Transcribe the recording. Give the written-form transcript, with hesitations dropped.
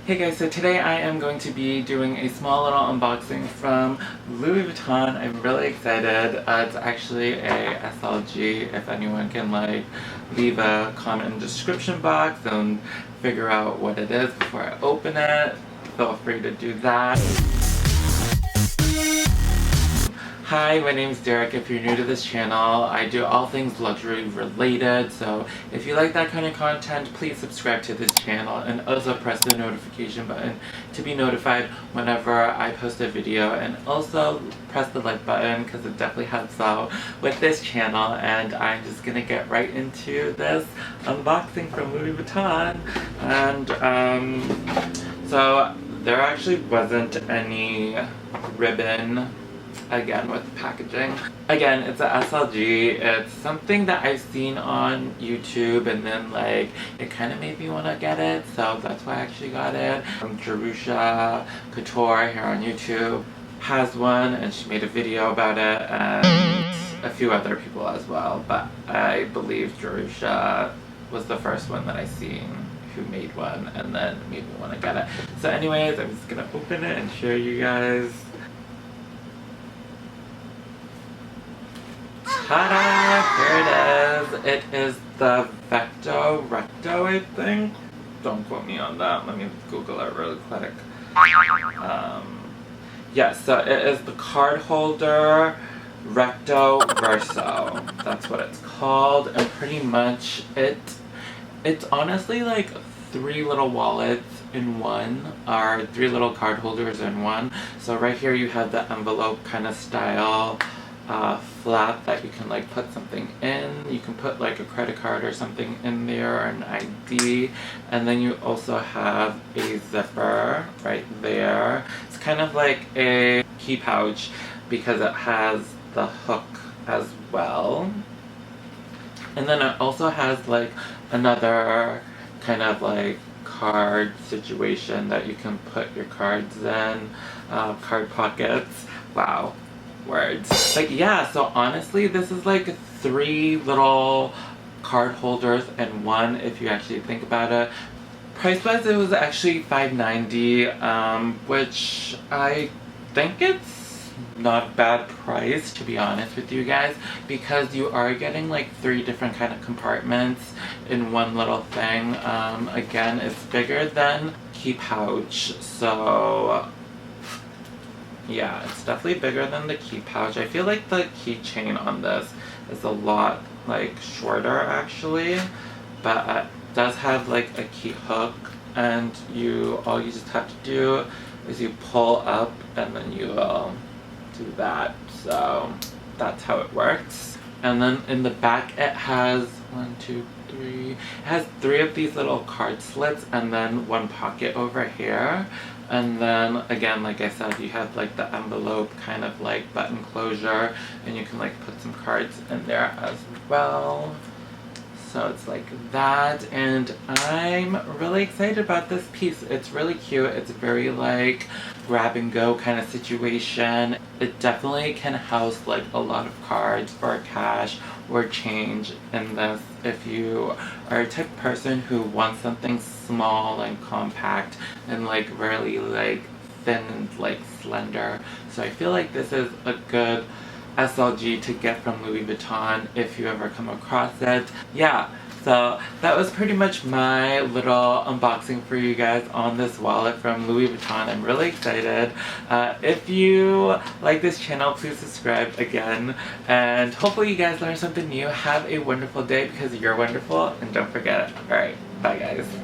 Hey guys, so today I am going to be doing a small little unboxing from Louis Vuitton. I'm really excited. It's actually a SLG. If anyone can leave a comment in the description box and figure out what it is before I open it, feel free to do that. Hi, my name is Derek. If you're new to this channel, I do all things luxury related, so if you like that kind of content, please subscribe to this channel and also press the notification button to be notified whenever I post a video, and also press the like button because it definitely helps out with this channel. And I'm just gonna get right into this unboxing from Louis Vuitton. And so there actually wasn't any ribbon again with the packaging. Again, it's a SLG. It's something that I've seen on YouTube, and then it kind of made me want to get it, so that's why I actually got it. Jerusha Couture here on YouTube has one, and she made a video about it, and a few other people as well, but I believe Jerusha was the first one that I seen who made one and then made me want to get it. So anyways, I'm just gonna open it and show you guys. Ta-da! Here it is. It is the Recto, I think. Don't quote me on that. Let me Google it really quick. Yes, so it is the card holder Recto Verso. That's what it's called, and pretty much it's honestly like 3 little wallets in one, or 3 little card holders in one. So right here you have the envelope kind of style flap that you can put something in. You can put a credit card or something in there, or an ID, and then you also have a zipper right there. It's kind of like a key pouch because it has the hook as well. And then it also has another kind of card situation that you can put your cards in, card pockets. Wow. Words. Yeah, so honestly this is 3 little card holders in one if you actually think about it. Price wise it was actually $5.90, which I think it's not a bad price, to be honest with you guys, because you are getting 3 different kind of compartments in one little thing. Again, it's bigger than key pouch, so yeah, it's definitely bigger than the key pouch. I feel like the keychain on this is a lot shorter actually, but it does have a key hook, and all you just have to do is you pull up and then you will do that. So that's how it works. And then in the back it has 1, 2, 3. It has 3 of these little card slits and then 1 pocket over here. And then again, like I said, you have the envelope kind of button closure, and you can put some cards in there as well. So it's that, and I'm really excited about this piece. It's really cute. It's very grab and go kind of situation. It definitely can house a lot of cards or cash or change in this if you are a type of person who wants something small and compact and really thin and slender. So I feel this is a good SLG to get from Louis Vuitton if you ever come across it. Yeah, so that was pretty much my little unboxing for you guys on this wallet from Louis Vuitton. I'm really excited. If you like this channel, please subscribe again, and hopefully you guys learned something new. Have a wonderful day because you're wonderful, and don't forget it. Alright, bye guys.